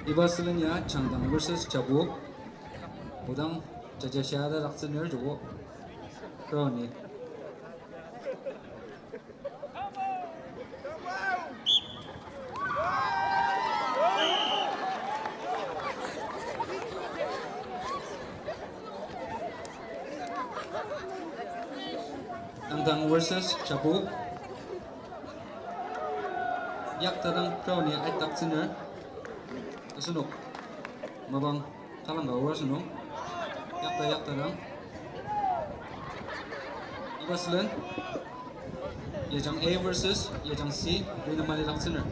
Ibasilanya Changdang versus Chabu. Udang Jajashada Raksener Jogo. Crowny. Changdang versus Chabu. Yak Tadang Crowny ay Taksener. Sunuk. Mabang kalang gawa sunuk. Yak Tadang. Ibaslan. Yajang A versus Yajang C. Rina Mali Raksener.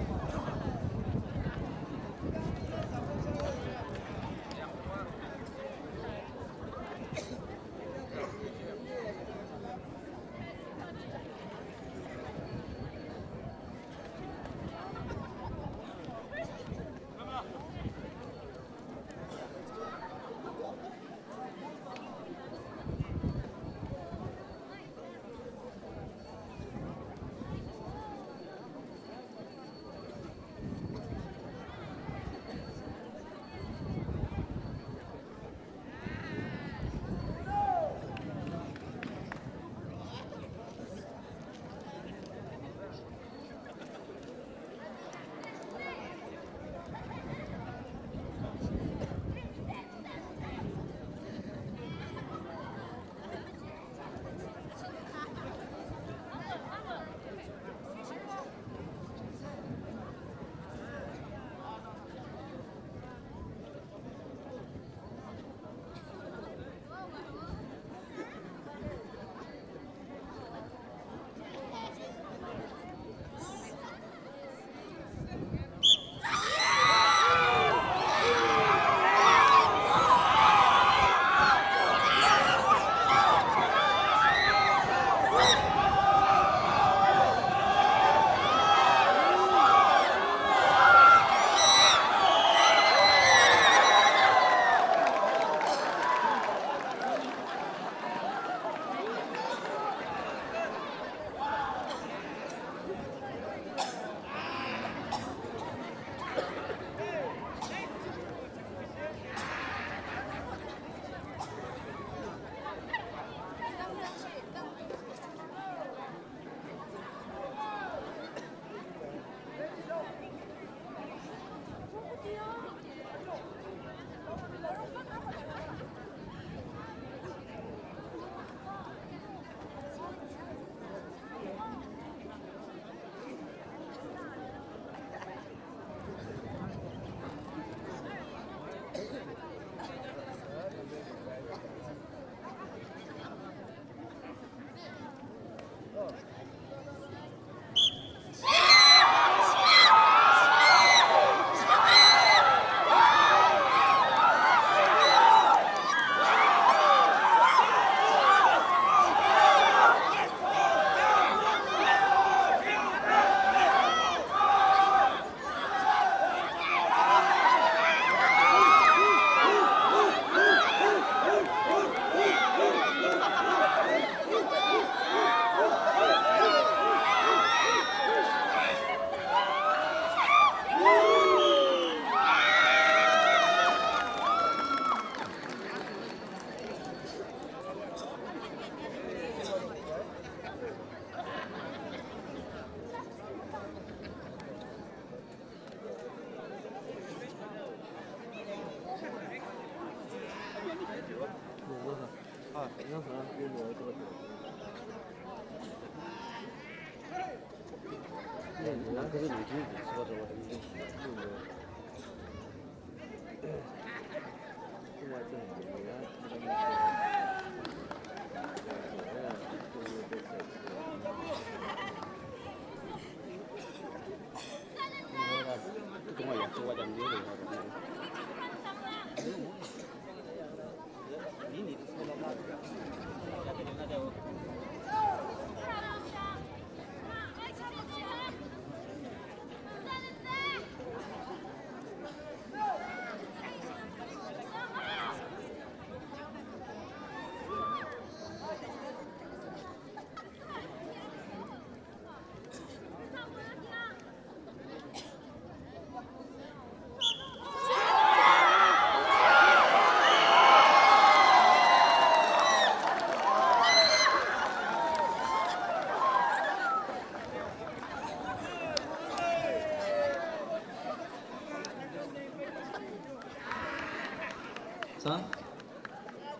자,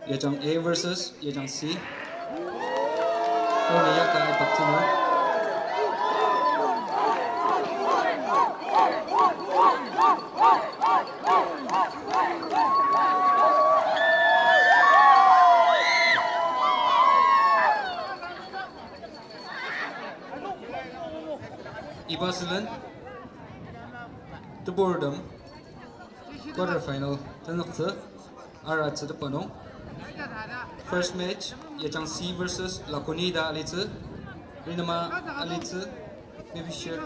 예정 A vs 예정 C. 그러니 약간의 박진을. 이바슬은 The Boredom Quarterfinal Tenokse Aratse the Panong. First match Yechang C vs Lakonida Alitse Rinama Alitse maybe share.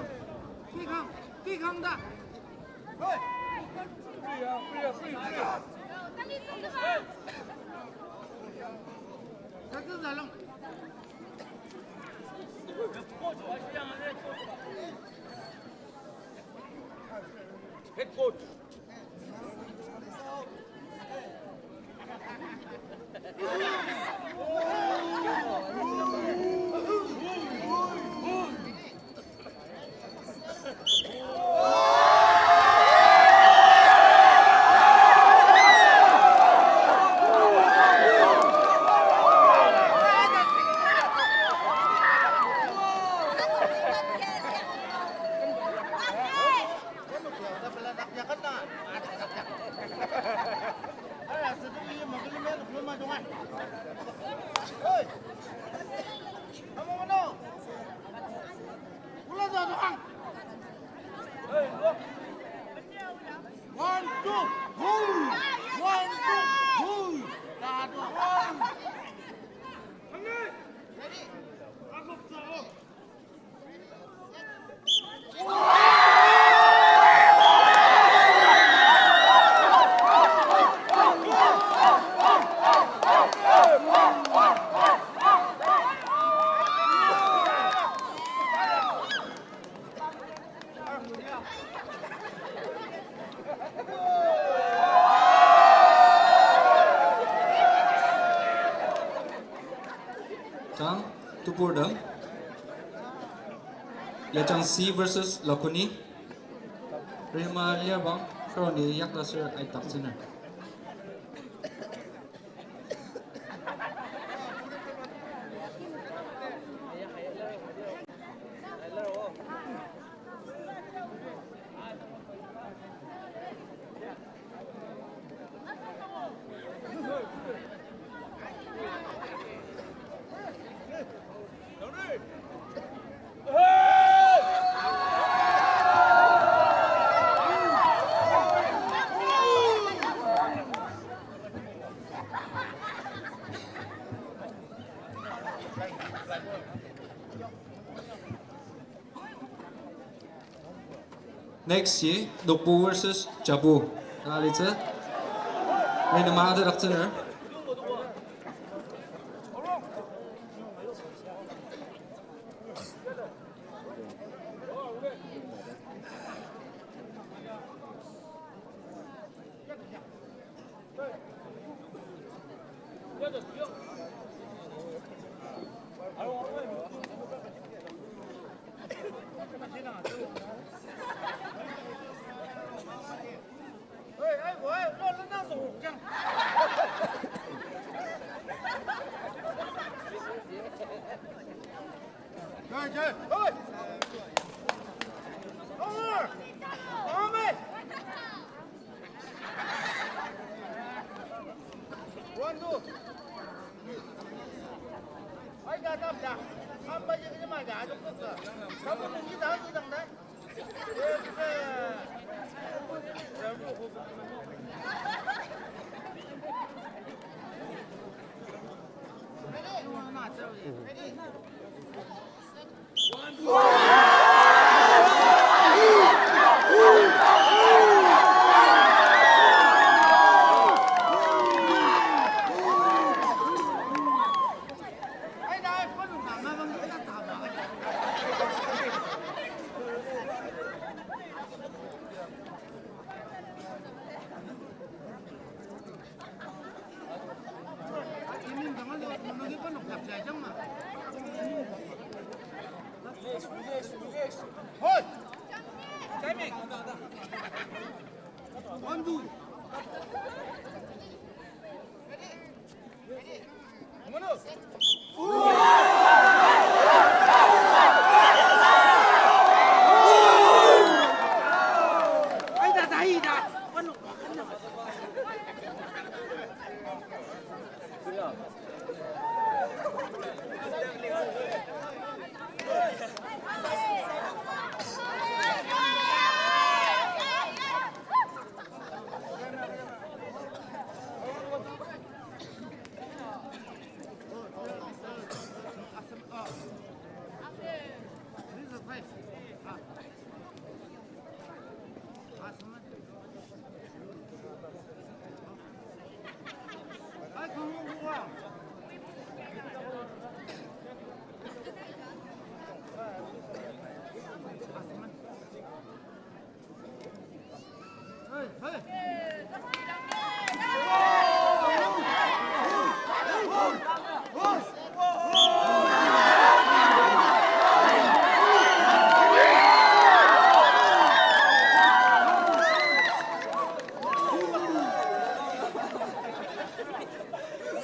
Head coach. 자, The Boredom Yechang C vs Lakoni Rinama Liabang 그러니 약다슬 아이 박진을. Next year, Dokpo vs Jabu. Alitse Rinama the Raktener.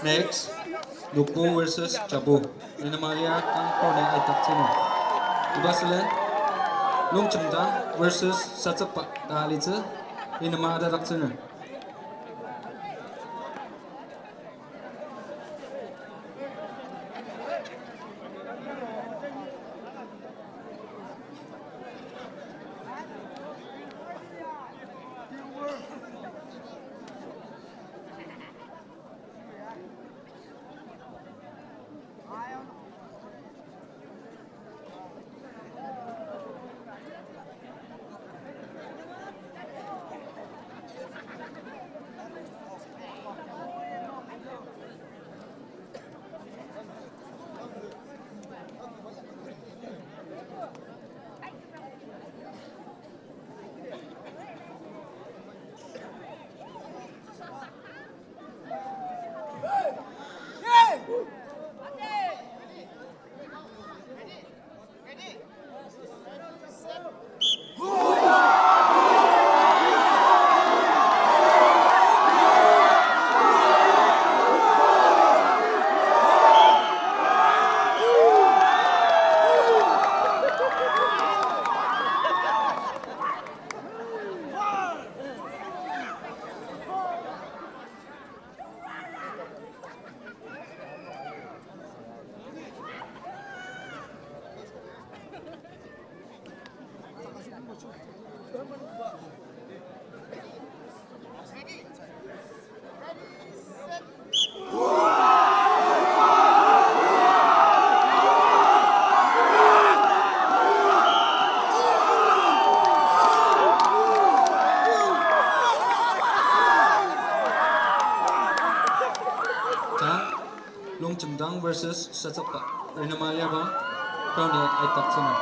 Next, Lukbo versus Chabu. Rinamalia kang kone ay takchino. Ibasalen, Lungchumda versus Satsapa Dalitze. Rinamada takchino. Lungchumdang versus Satsapa. Rinamalia bang kone ay takchino.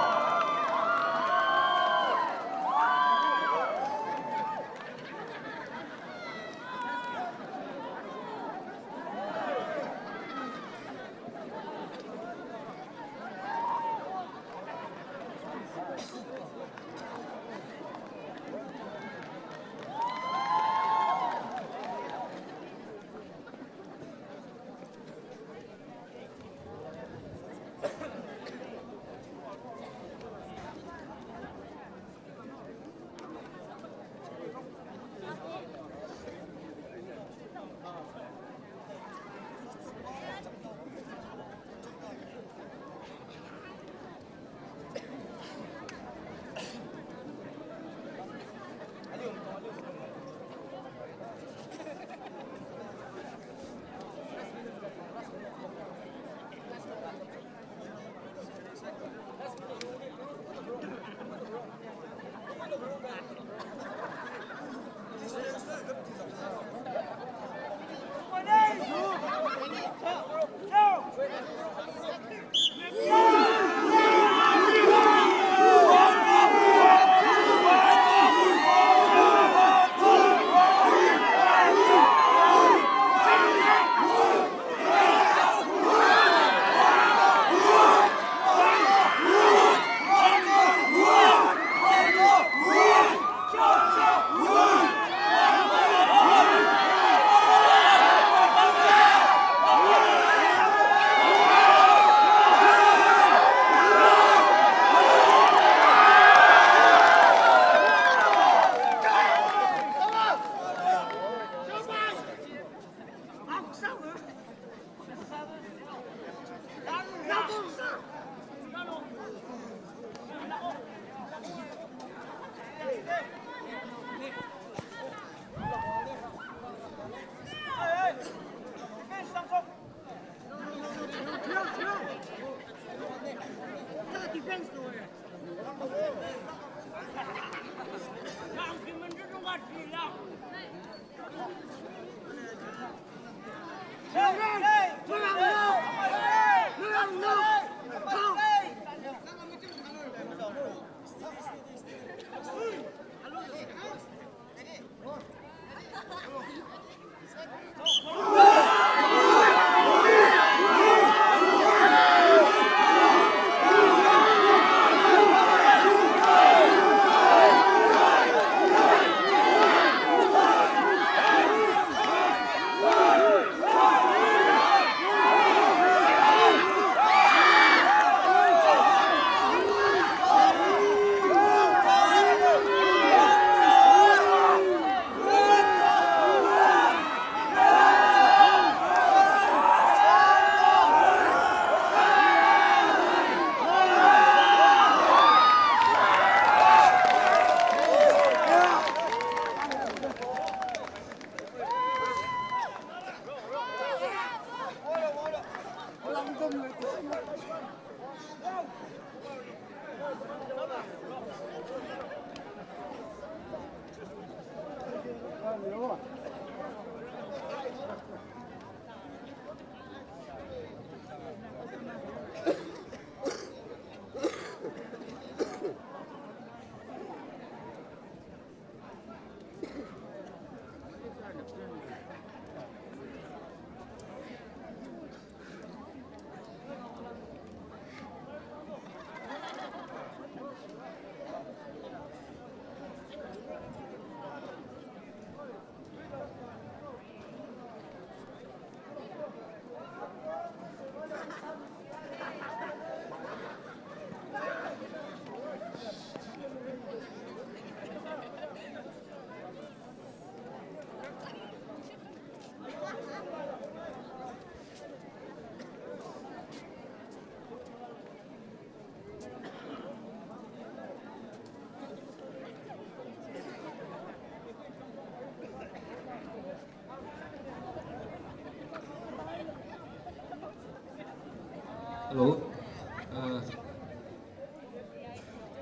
Hello.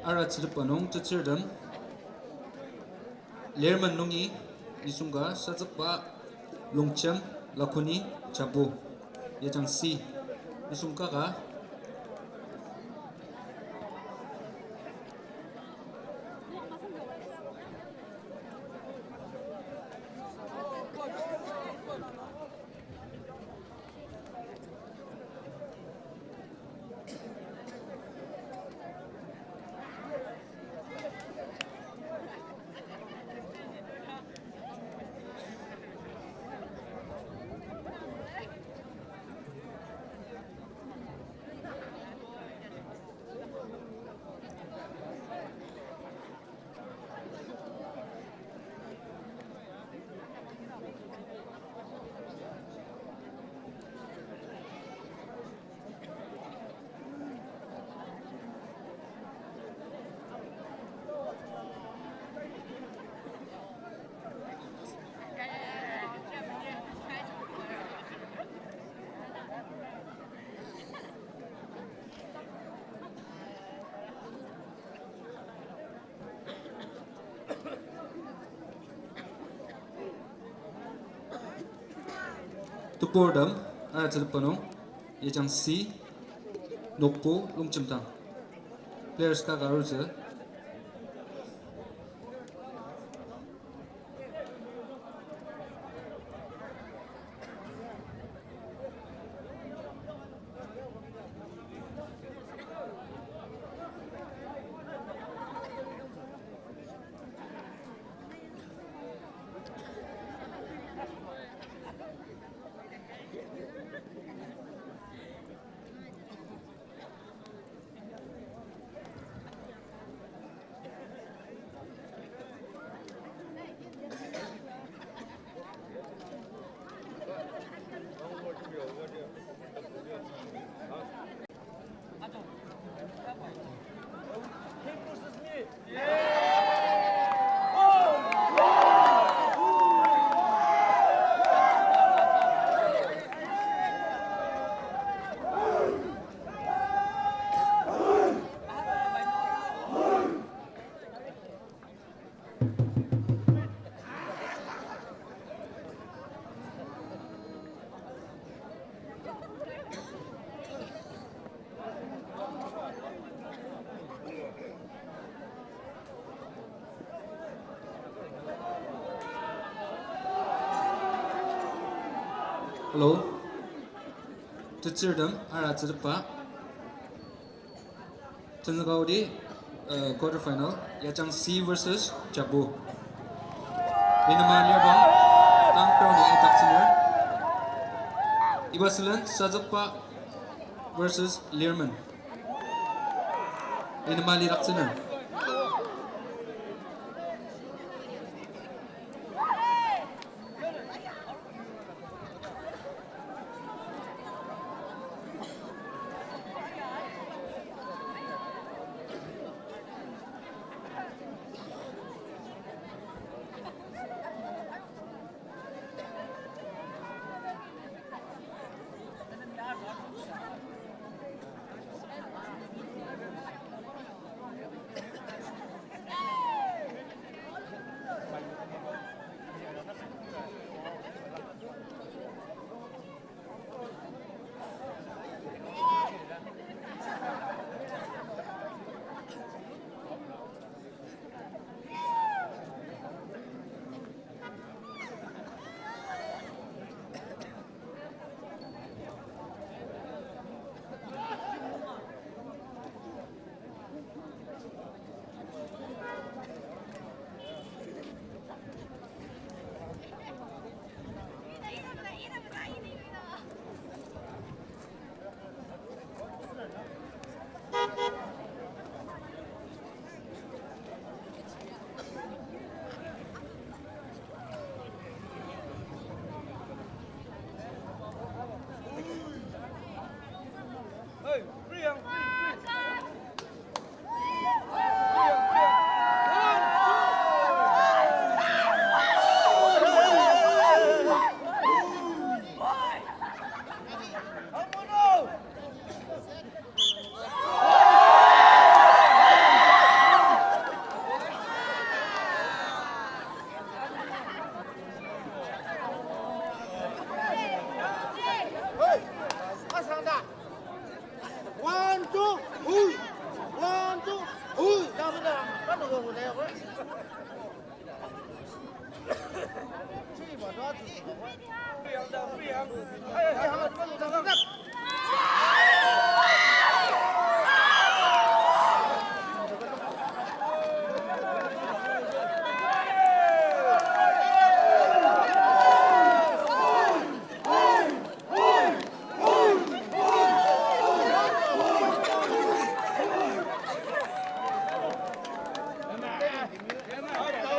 Arat sida panong tacherdam. Lerman nungi isunga sajakpa lungchem lakuni chabu. Yajang si isungka ka Tupordam arat sida panong yajang si nokpo lungchem tang. Players ka garuza. Hello. Tacherdam arat sida pa. Tanagaudi quarter final yajang C versus Chabu. Inamanya bang tang crowd ay taksiner. Ibasilan Sajakpa versus Learman. Inamali taksiner.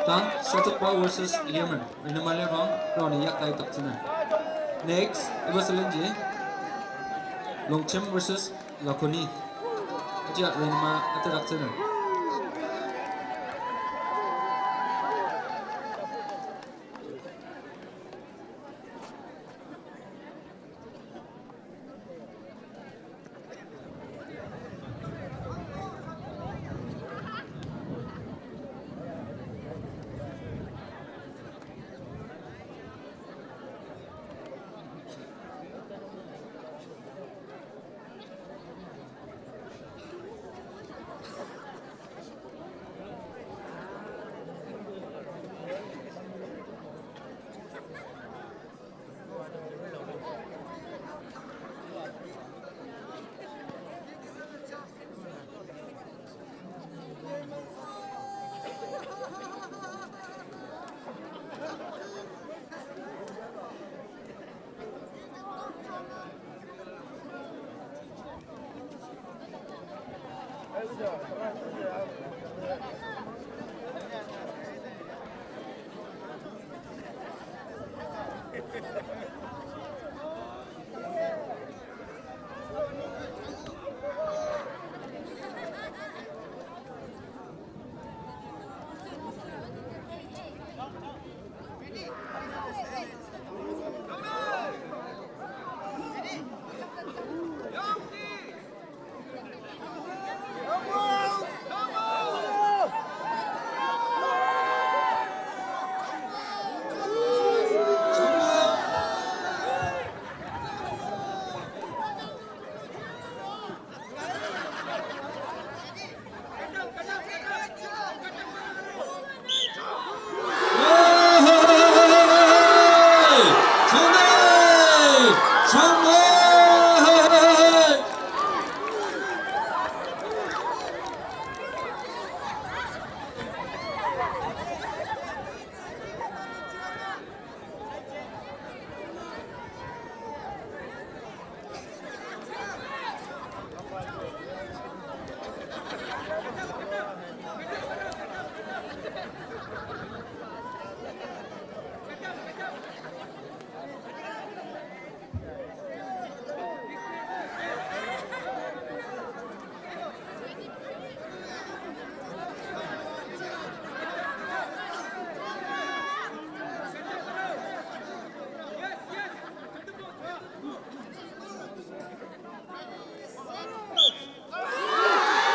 Tang Satukpa versus Yemen. Rinamale bang Roni yak tai tak china. Next, Ibasalenji Longchem versus Lakoni. Aja Rinama atarak china.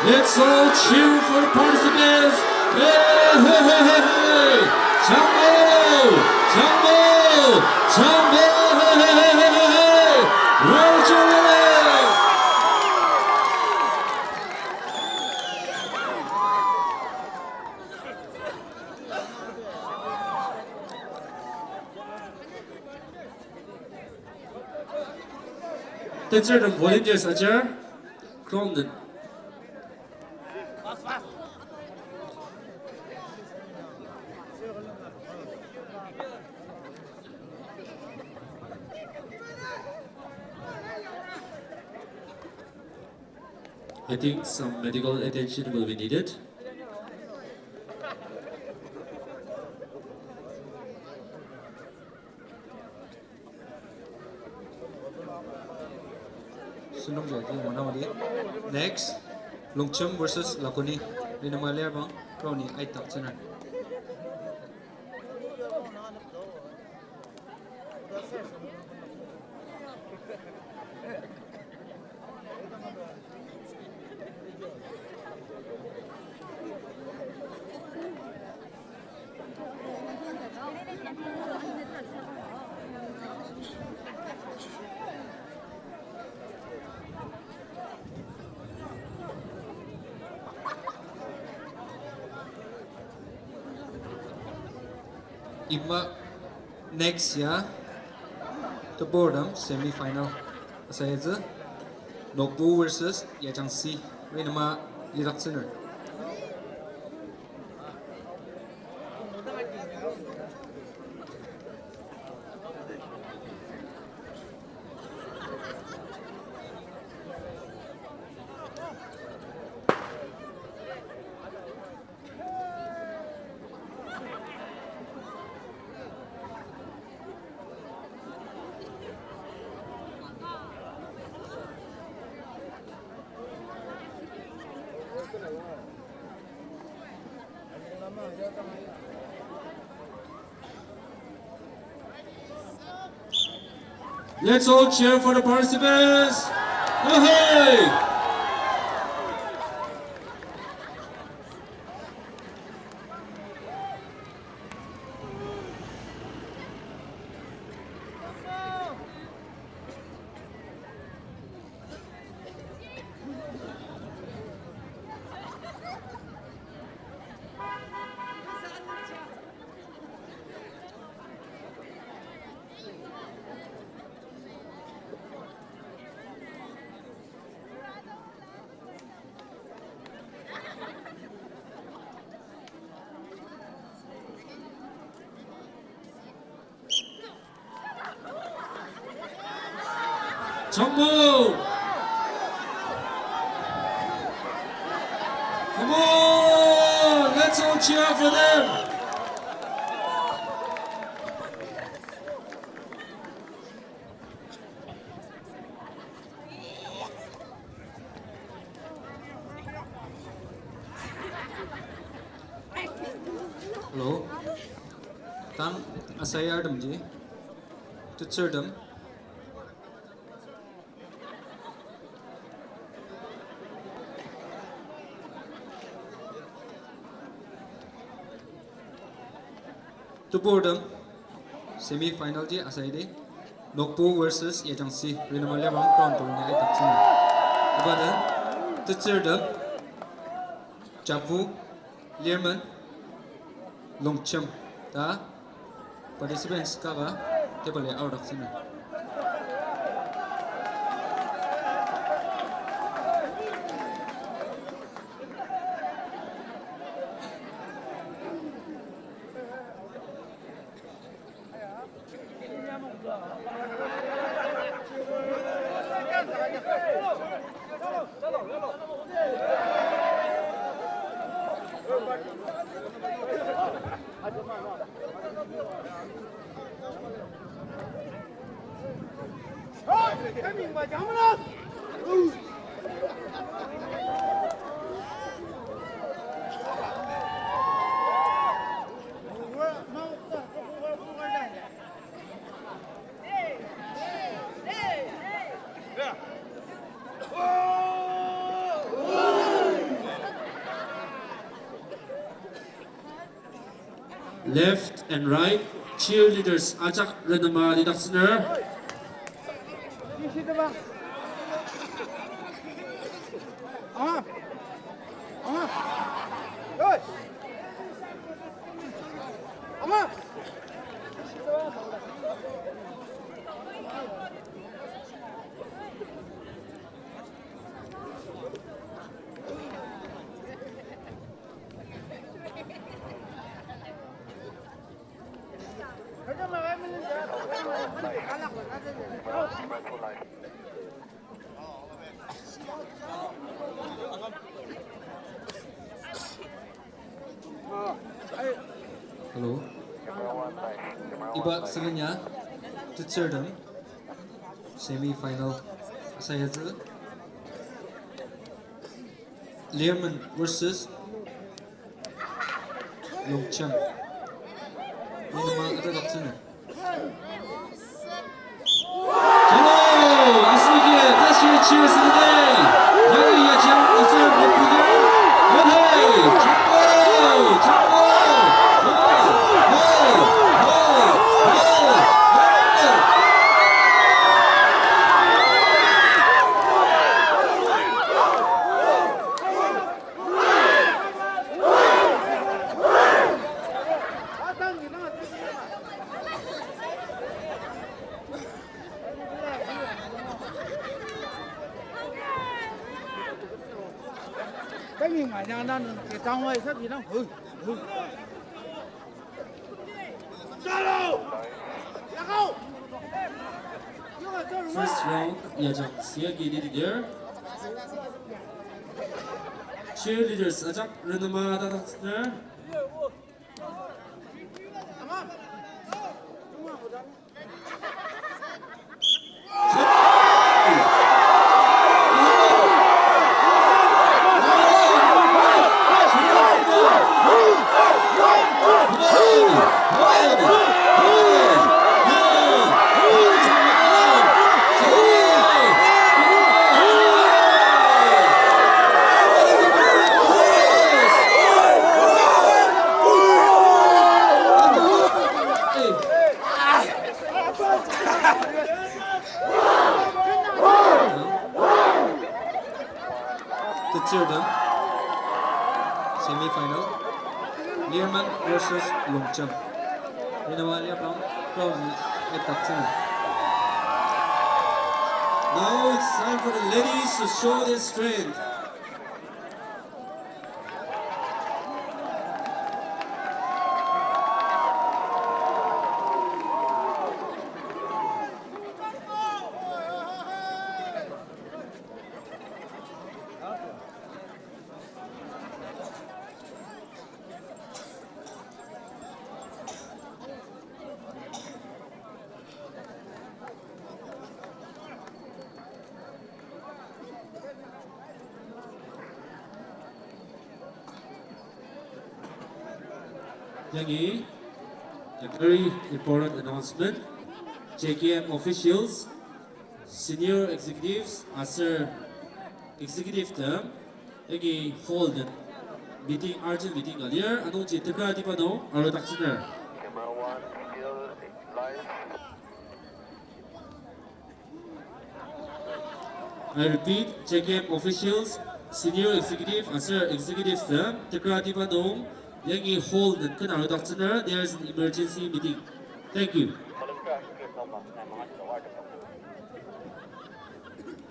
Let's all cheer for the participants. Hey, hey, hey, hey, hey. Jambo, Jambo, Jambo, hey, hey, hey, hey, hey. Roger. 댄서는 volunteers 하죠? 그럼는 I think some medical attention will be needed. Next, Longchem versus Lakoni. Rinamalia bang Crowny ay tak channel. Next, yeah, the boredom semi-final. Saya itu Nokbu versus Yajangsi. Ini nama Liraksener. Let's all cheer for the participants. Hey! Jumbo! Come on! Let's all cheer for them! Hello. Tang asaya adam ji. Tutserdam. To boredom semi-final ji asai de Nokbu versus Yajangsi. Rinamalya bang crown to nya ai takchin. Ibada Tutserdam Japu Learman Longcham ta participants ka ba table out of sin. Left and right cheerleaders ajak renama Liraksener. Hello. Iba sebenarnya Tutserdam semi-final saya itu Learman versus Longcham. Ini nama ada takchin. Hello! 아스리기에 다시 치였습니다. 양이 야장 어서 목표들. 헤이! 잡고! 잡고! cái gì mà nhà đang cái trong ấy sắp gì đâu First round, Yajang Siagi leader. Cheerleaders, Ajak Renama Datasner. The third semi-final, Learman versus Longcham. Rinamalia Brown, Crowley at Tatsuna. Now it's time for the ladies to show their strength. Yangi, a very important announcement. JKM officials, senior executives, after executive term, Yangi hold meeting, urgent meeting earlier. Anong jitaka di pa no? Aro taksiner. Camera 1 still live. I repeat, JKM officials, senior executive, after executive term, Tekra di pa no? Yangi hold kan aro taksiner. There's an emergency meeting. Thank you.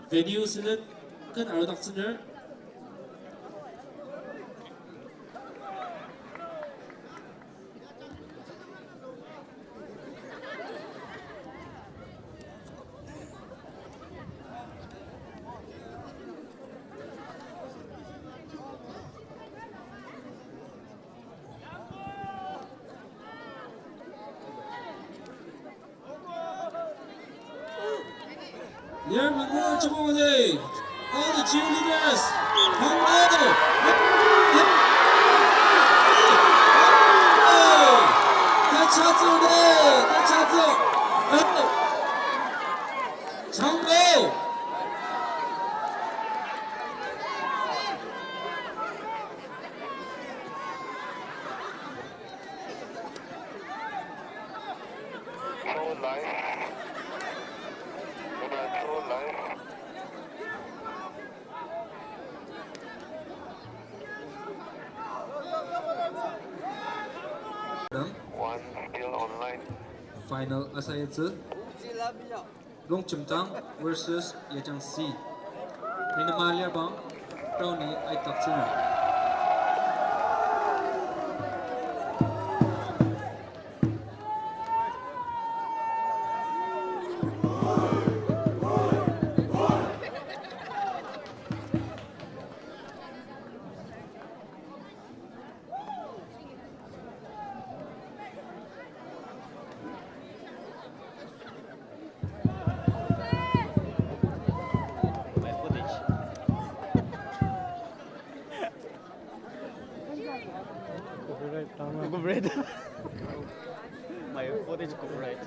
Venue sila kan aro taksiner. Yeveryone, all the cheerleaders, Hamado, Chango. Show live. Camera 2 live. One still online. Final asayatsu, Longcham Tang versus Yajang C. Rinamalia Brown, Crowley at Tatsuna. Copyright. My footage copyright.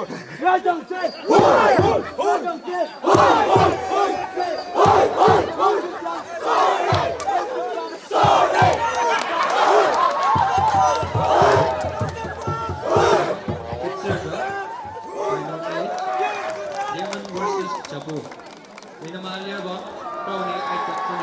Final eight. Yemen versus Cebu. Minamalia ba? Crowley ay tatlo.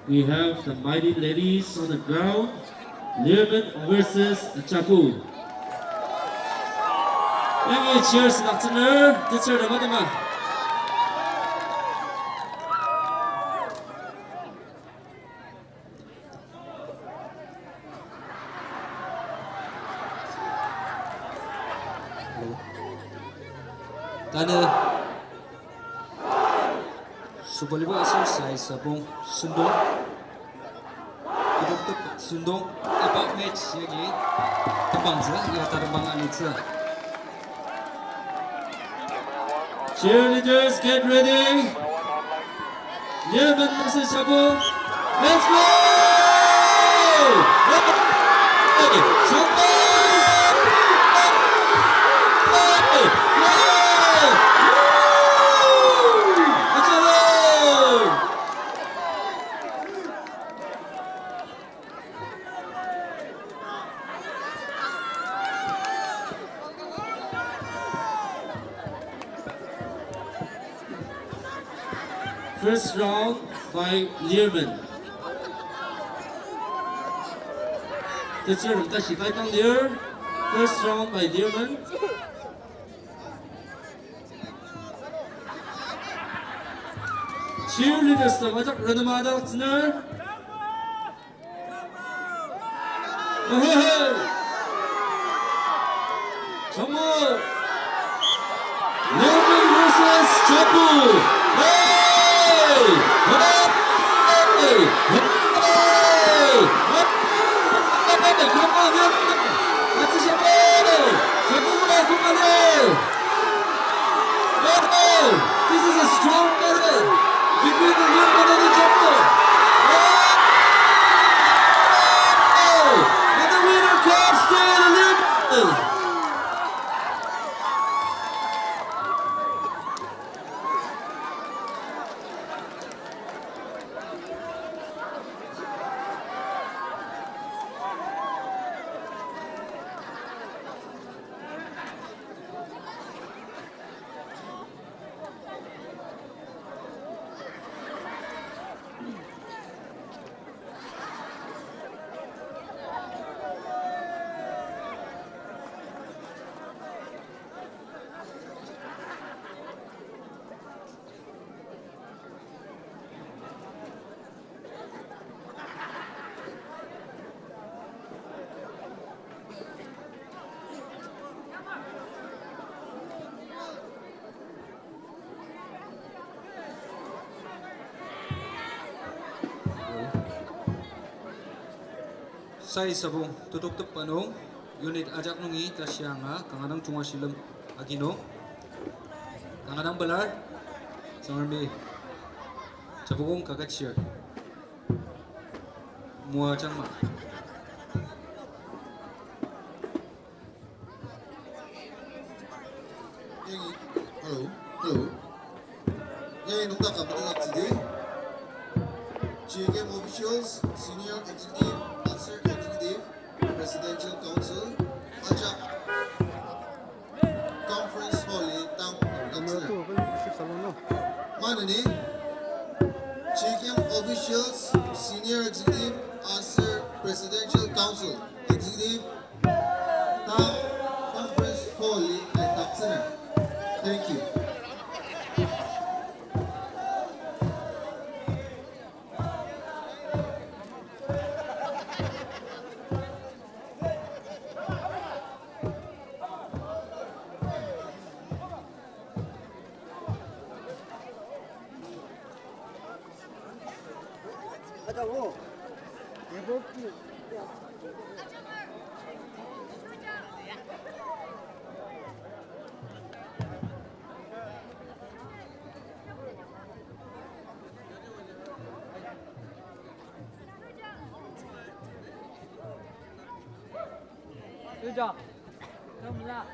We have the mighty ladies on the ground. Yemen versus Cebu. Thank you. Cheers, Dr. Teacher, the Tane Subalibo exercise sa pong sundong Idugtog sundong about match yagi tabang sa ya tarbang alit sa cheerleaders, get ready. Yemen versus Cebu. Let's go! Cebu! First round by Learman. Teacher, first round by Learman. Cheerleaders, Ranamada, come on! Learman versus Cebu. This is a strong battle between the Yemen and the Cebu. And the winner comes to the Yemen. Sai sabong tutuk tup panong unit ajak nungi tasya nga kanganang cunga silam agino kanganang balar sangarmi cabugong kagat share mua changma Hello. Yang nungda kapital today. GKM officials, senior executive, officer executive, presidential council, ajak conference hall tang mana ni? GKM officials, senior executive, officer, presidential council, executive, tang conference hall tang sana. Thank you. Ada wo. Ibu. 队长，跟不上。